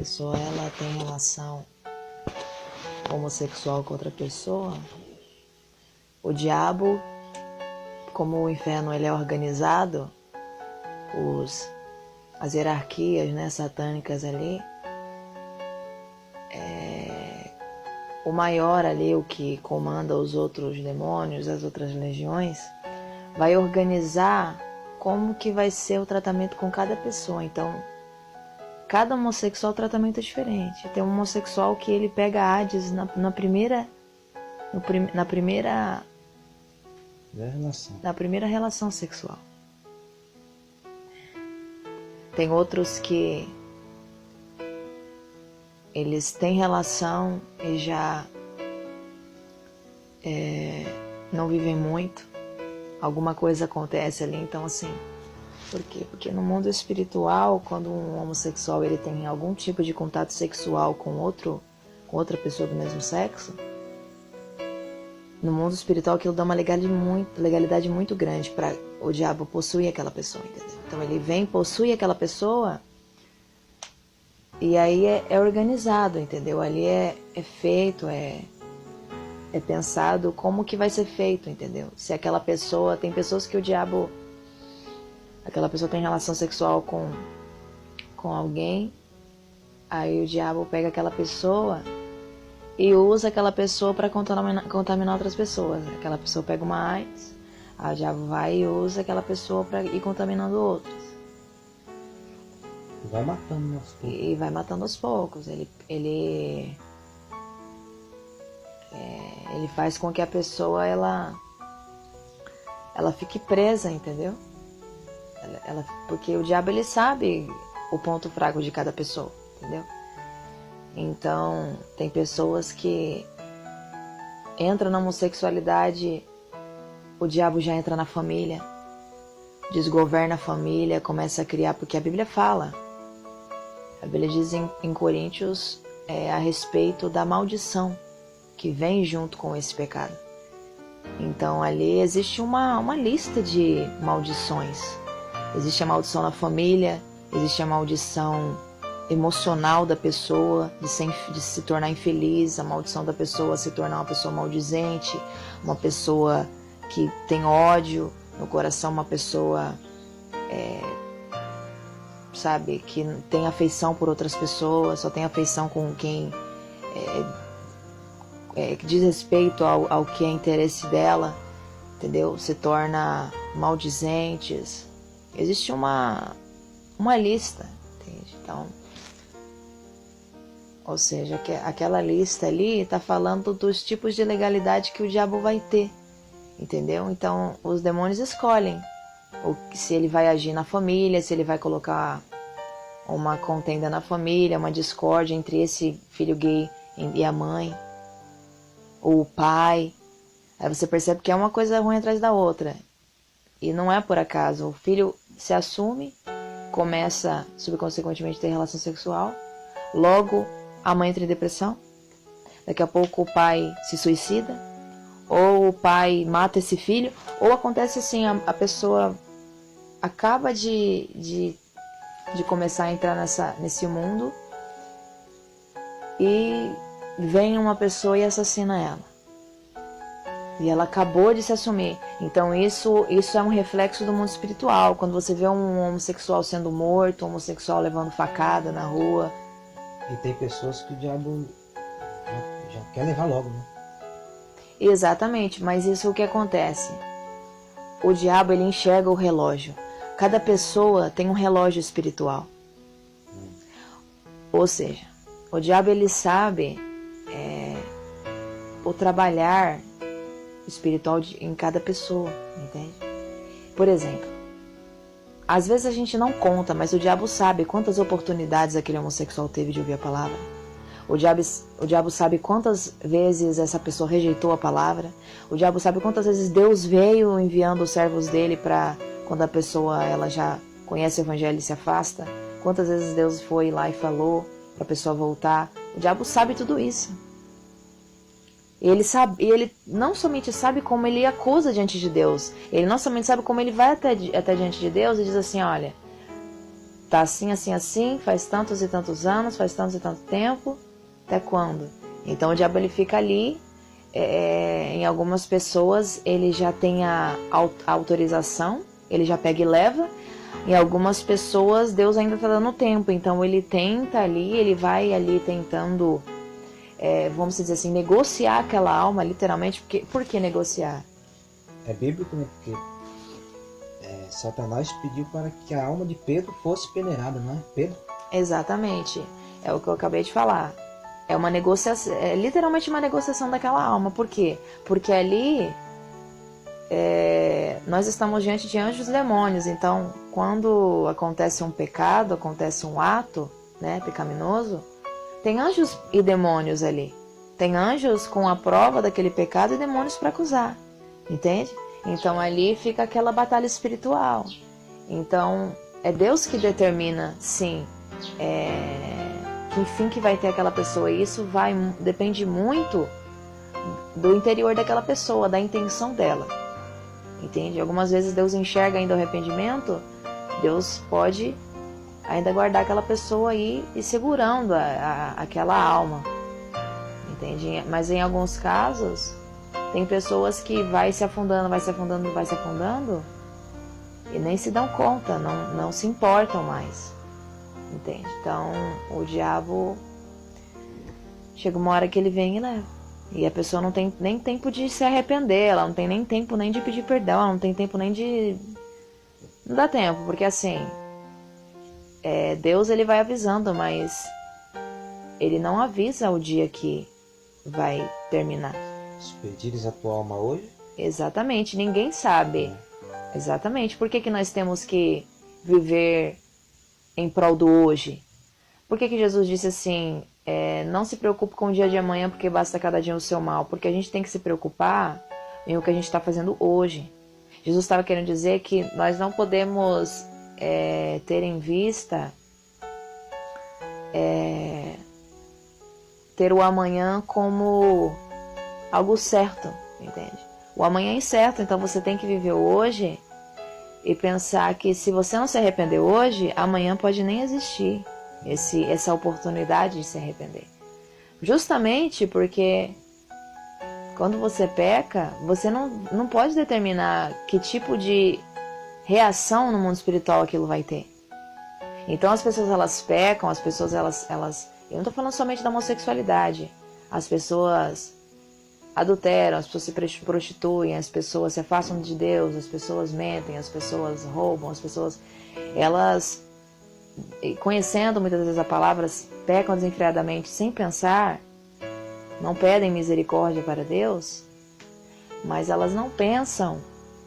pessoa ela tem relação homossexual com outra pessoa, o diabo, como o inferno ele é organizado, as hierarquias, né, satânicas ali, o maior ali, o que comanda os outros demônios, as outras legiões, vai organizar como que vai ser o tratamento com cada pessoa. Então, cada homossexual o tratamento é diferente. Tem um homossexual que ele pega a AIDS na primeira relação sexual. Tem outros que eles têm relação e já não vivem muito. Alguma coisa acontece ali, então assim, por quê? Porque no mundo espiritual, quando um homossexual ele tem algum tipo de contato sexual com outra pessoa do mesmo sexo, no mundo espiritual aquilo dá uma legalidade muito grande para o diabo possuir aquela pessoa, entendeu? Então ele vem, possui aquela pessoa e aí é organizado, entendeu? Ali é feito, é pensado como que vai ser feito, entendeu? Se aquela pessoa, tem pessoas que o diabo, aquela pessoa tem relação sexual com alguém, aí o diabo pega aquela pessoa e usa aquela pessoa para contaminar outras pessoas. Aquela pessoa pega uma AIDS, aí o diabo vai e usa aquela pessoa para ir contaminando outras. E vai matando aos poucos. E vai matando aos poucos. Ele faz com que a pessoa ela fique presa, entendeu? Porque o diabo ele sabe o ponto fraco de cada pessoa, entendeu? Então tem pessoas que entram na homossexualidade, o diabo já entra na família, desgoverna a família, começa a criar, porque a Bíblia fala. A Bíblia diz em Coríntios a respeito da maldição que vem junto com esse pecado. Então ali existe uma lista de maldições. Existe a maldição na família, existe a maldição emocional da pessoa, de se tornar infeliz, a maldição da pessoa se tornar uma pessoa maldizente, uma pessoa que tem ódio no coração, uma pessoa sabe, que tem afeição por outras pessoas, só tem afeição com quem que diz respeito ao que é interesse dela, entendeu? Se torna maldizentes. Existe uma lista, entende? Então, ou seja, aquela lista ali está falando dos tipos de legalidade que o diabo vai ter, entendeu? Então, os demônios escolhem se ele vai agir na família, se ele vai colocar uma contenda na família, uma discórdia entre esse filho gay e a mãe, ou o pai. Aí você percebe que é uma coisa ruim atrás da outra. E não é por acaso. O filho se assume, começa subconsequentemente a ter relação sexual, logo a mãe entra em depressão, daqui a pouco o pai se suicida, ou o pai mata esse filho, ou acontece assim, a pessoa acaba de começar a entrar nesse mundo e vem uma pessoa e assassina ela. E ela acabou de se assumir. Então isso é um reflexo do mundo espiritual. Quando você vê um homossexual sendo morto, um homossexual levando facada na rua. E tem pessoas que o diabo já quer levar logo, né? Exatamente, mas isso é o que acontece. O diabo ele enxerga o relógio. Cada pessoa tem um relógio espiritual. Ou seja, o diabo ele sabe o trabalhar espiritual em cada pessoa, entende? Por exemplo, às vezes a gente não conta, mas o diabo sabe quantas oportunidades aquele homossexual teve de ouvir a palavra. O diabo sabe quantas vezes essa pessoa rejeitou a palavra. O diabo sabe quantas vezes Deus veio enviando os servos dele para quando a pessoa ela já conhece o evangelho e se afasta. Quantas vezes Deus foi lá e falou para a pessoa voltar. O diabo sabe tudo isso. E ele não somente sabe como ele acusa diante de Deus. Ele não somente sabe como ele vai até diante de Deus e diz assim, olha, tá assim, assim, assim, faz tantos e tantos anos, faz tantos e tanto tempo, até quando? Então o diabo ele fica ali, em algumas pessoas ele já tem a autorização, ele já pega e leva. Em algumas pessoas Deus ainda está dando tempo, então ele tenta ali, ele vai ali tentando, vamos dizer assim, negociar aquela alma, literalmente. Por que negociar? É bíblico, né? Porque Satanás pediu para que a alma de Pedro fosse peneirada, não é? Pedro? Exatamente, é o que eu acabei de falar. É uma negociação, é literalmente uma negociação daquela alma. Por quê? Porque ali nós estamos diante de anjos e demônios. Então, quando acontece um pecado, acontece um ato, né, pecaminoso, tem anjos e demônios ali. Tem anjos com a prova daquele pecado e demônios para acusar, entende? Então ali fica aquela batalha espiritual. Então é Deus que determina, sim, que fim que vai ter aquela pessoa. E isso depende muito do interior daquela pessoa, da intenção dela. Entende? Algumas vezes Deus enxerga ainda o arrependimento, Deus pode ainda guardar aquela pessoa aí e segurando aquela alma. Entende? Mas em alguns casos, tem pessoas que vai se afundando e nem se dão conta, não se importam mais. Entende? Então, o diabo chega uma hora que ele vem e leva. E a pessoa não tem nem tempo de se arrepender, ela não tem nem tempo nem de pedir perdão, ela não tem tempo nem de... Não dá tempo, porque assim, Deus ele vai avisando, mas ele não avisa o dia que vai terminar. Se pedires a tua alma hoje... Exatamente, ninguém sabe. Exatamente, por que nós temos que viver em prol do hoje? Por que Jesus disse assim... não se preocupe com o dia de amanhã, porque basta cada dia o seu mal. Porque a gente tem que se preocupar em o que a gente está fazendo hoje. Jesus estava querendo dizer que nós não podemos ter em vista ter o amanhã como algo certo, entende? O amanhã é incerto, então você tem que viver hoje e pensar que se você não se arrepender hoje, amanhã pode nem existir essa oportunidade de se arrepender. Justamente porque quando você peca, você não pode determinar que tipo de reação no mundo espiritual aquilo vai ter. Então as pessoas elas pecam, as pessoas elas eu não estou falando somente da homossexualidade. As pessoas adulteram, as pessoas se prostituem, as pessoas se afastam de Deus, as pessoas mentem, as pessoas roubam, as pessoas elas, conhecendo muitas vezes a palavra, pecam desenfreadamente sem pensar, não pedem misericórdia para Deus, mas elas não pensam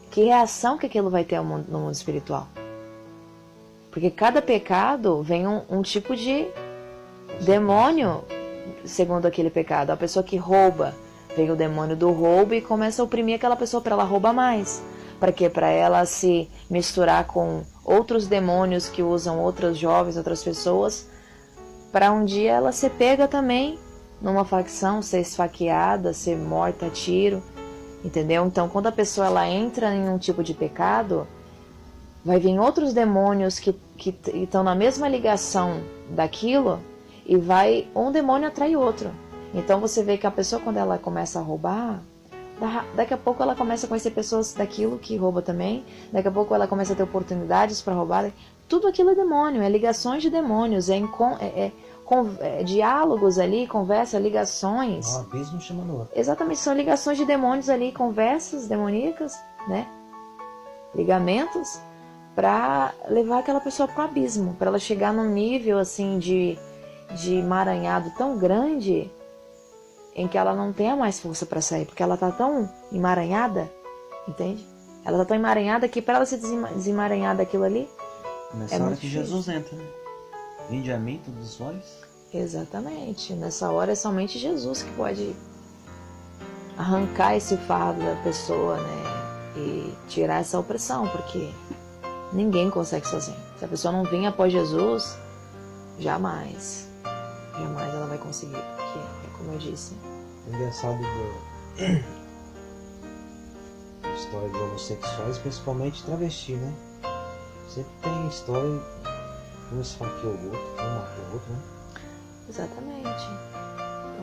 que reação que aquilo vai ter no mundo espiritual. Porque cada pecado vem um tipo de demônio segundo aquele pecado. A pessoa que rouba, vem o demônio do roubo e começa a oprimir aquela pessoa para ela roubar mais. Para quê? Para ela se misturar com outros demônios que usam outros jovens, outras pessoas, para um dia ela ser pega também numa facção, ser esfaqueada, ser morta a tiro, entendeu? Então, quando a pessoa ela entra em um tipo de pecado, vai vir outros demônios que estão na mesma ligação daquilo e vai um demônio atrai outro. Então você vê que a pessoa, quando ela começa a roubar, daqui a pouco ela começa a conhecer pessoas daquilo que rouba também, daqui a pouco ela começa a ter oportunidades para roubar. Tudo aquilo é demônio, é ligações de demônios, diálogos ali, conversa, ligações. Um abismo chamando o outro. Exatamente, são ligações de demônios ali, conversas demoníacas, né? Ligamentos para levar aquela pessoa para o abismo, para ela chegar num nível assim de emaranhado tão grande em que ela não tenha mais força para sair, porque ela tá tão emaranhada, entende? Ela tá tão emaranhada que para ela se desemaranhar daquilo ali, nessa hora que Jesus entra, né? Vinde a mim todos os vós. Exatamente. Nessa hora é somente Jesus que pode arrancar esse fardo da pessoa, né? E tirar essa opressão, porque ninguém consegue sozinho. Se a pessoa não vir após Jesus, jamais ela vai conseguir, porque é como eu disse. Engraçado da história de homossexuais, principalmente travesti, né? Sempre tem história Um esfaqueou o outro, um matou o outro, né? Exatamente.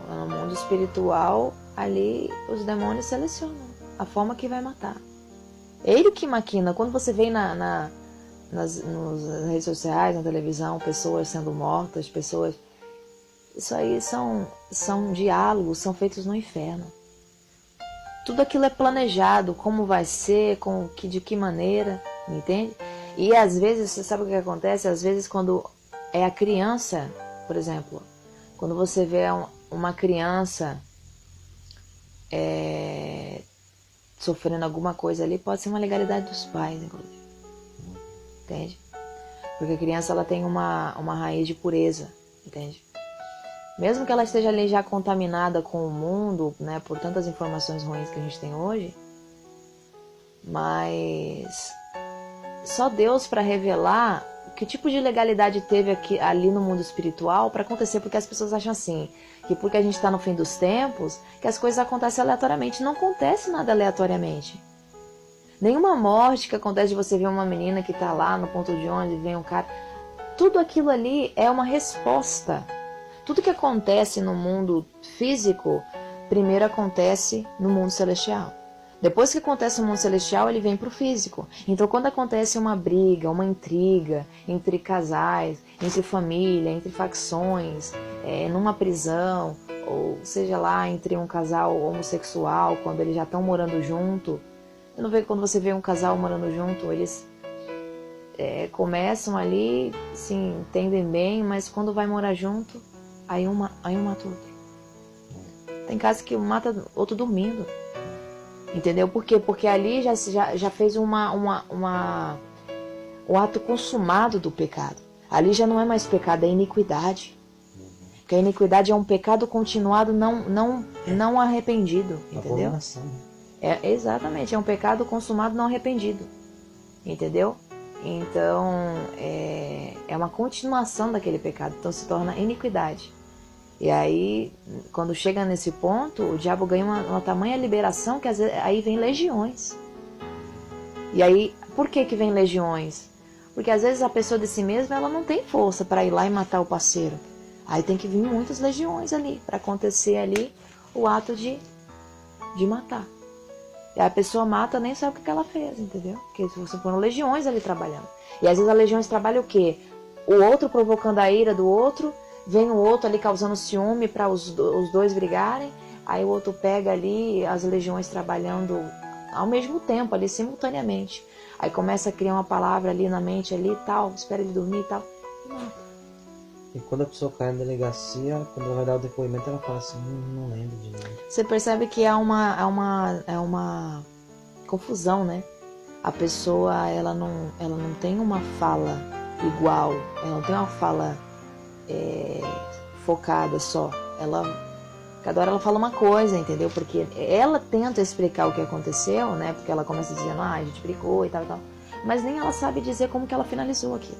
Então, no mundo espiritual, ali os demônios selecionam a forma que vai matar. Ele que maquina. Quando você vê nas redes sociais, na televisão, pessoas sendo mortas, pessoas... Isso aí são diálogos, são feitos no inferno. Tudo aquilo é planejado, como vai ser, de que maneira, entende? E às vezes, você sabe o que acontece? Às vezes quando é a criança, por exemplo, quando você vê uma criança sofrendo alguma coisa ali, pode ser uma legalidade dos pais, inclusive. Entende? Porque a criança ela tem uma raiz de pureza, entende? Mesmo que ela esteja ali já contaminada com o mundo, né, por tantas informações ruins que a gente tem hoje, mas só Deus para revelar que tipo de legalidade teve ali no mundo espiritual para acontecer, porque as pessoas acham assim, que porque a gente está no fim dos tempos, que as coisas acontecem aleatoriamente. Não acontece nada aleatoriamente. Nenhuma morte que acontece de você ver uma menina que está lá no ponto de ônibus e vem um cara. Tudo aquilo ali é uma resposta. Tudo que acontece no mundo físico, primeiro acontece no mundo celestial. Depois que acontece no mundo celestial, ele vem para o físico. Então, quando acontece uma briga, uma intriga entre casais, entre família, entre facções, numa prisão, ou seja lá, entre um casal homossexual, quando eles já estão morando junto, quando você vê um casal morando junto, eles começam ali, se entendem bem, mas quando vai morar junto, aí um mata o outro. Tem casos que um mata o outro dormindo. Entendeu? Por quê? Porque ali já fez um ato consumado do pecado. Ali já não é mais pecado, é iniquidade. Porque a iniquidade é um pecado continuado, não arrependido. Entendeu? Abominação. Exatamente, é um pecado consumado, não arrependido. Entendeu? Então, é uma continuação daquele pecado. Então se torna iniquidade. E aí, quando chega nesse ponto, o diabo ganha uma tamanha liberação que às vezes, aí vem legiões. E aí, por que vem legiões? Porque às vezes a pessoa de si mesma ela não tem força para ir lá e matar o parceiro. Aí tem que vir muitas legiões ali, para acontecer ali o ato de matar. E a pessoa mata, nem sabe o que ela fez, entendeu? Porque você foram legiões ali trabalhando. E às vezes as legiões trabalham o quê? O outro provocando a ira do outro, vem o outro ali causando ciúme para os dois brigarem, aí o outro pega ali as legiões trabalhando ao mesmo tempo, ali simultaneamente. Aí começa a criar uma palavra ali na mente ali e tal, espera ele dormir e tal, e mata. E quando a pessoa cai na delegacia, quando ela vai dar o depoimento, ela fala assim, não lembro de nada. Você percebe que é uma confusão, né? A pessoa ela não tem uma fala igual, ela não tem uma fala focada só. Cada hora ela fala uma coisa, entendeu? Porque ela tenta explicar o que aconteceu, né? Porque ela começa dizendo, a gente brigou e tal, mas nem ela sabe dizer como que ela finalizou aquilo,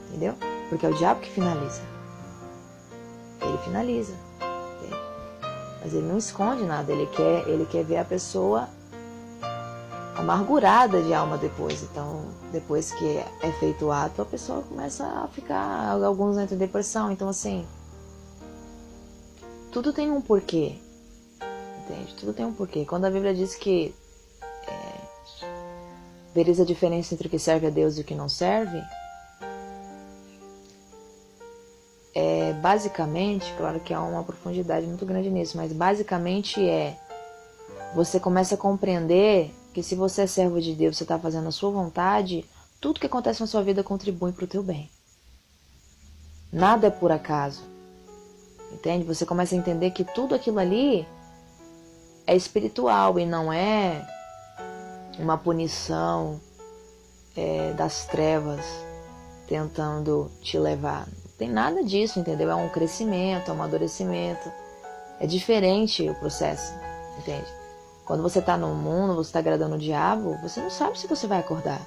entendeu? Porque é o diabo que finaliza. Ele finaliza, entende? Mas ele não esconde nada, ele quer ver a pessoa amargurada de alma depois. Então, depois que é feito o ato, a pessoa começa a ficar, alguns entram em depressão. Então, assim, tudo tem um porquê, entende? Tudo tem um porquê. Quando a Bíblia diz que vereis a diferença entre o que serve a Deus e o que não serve, basicamente, claro que há uma profundidade muito grande nisso, mas basicamente você começa a compreender que se você é servo de Deus, você está fazendo a sua vontade, tudo que acontece na sua vida contribui para o teu bem. Nada é por acaso. Entende? Você começa a entender que tudo aquilo ali é espiritual e não é uma punição das trevas tentando te levar. Não tem nada disso, entendeu? É um crescimento, é um amadurecimento. É diferente o processo, entende? Quando você está no mundo, você está agradando o diabo, você não sabe se você vai acordar.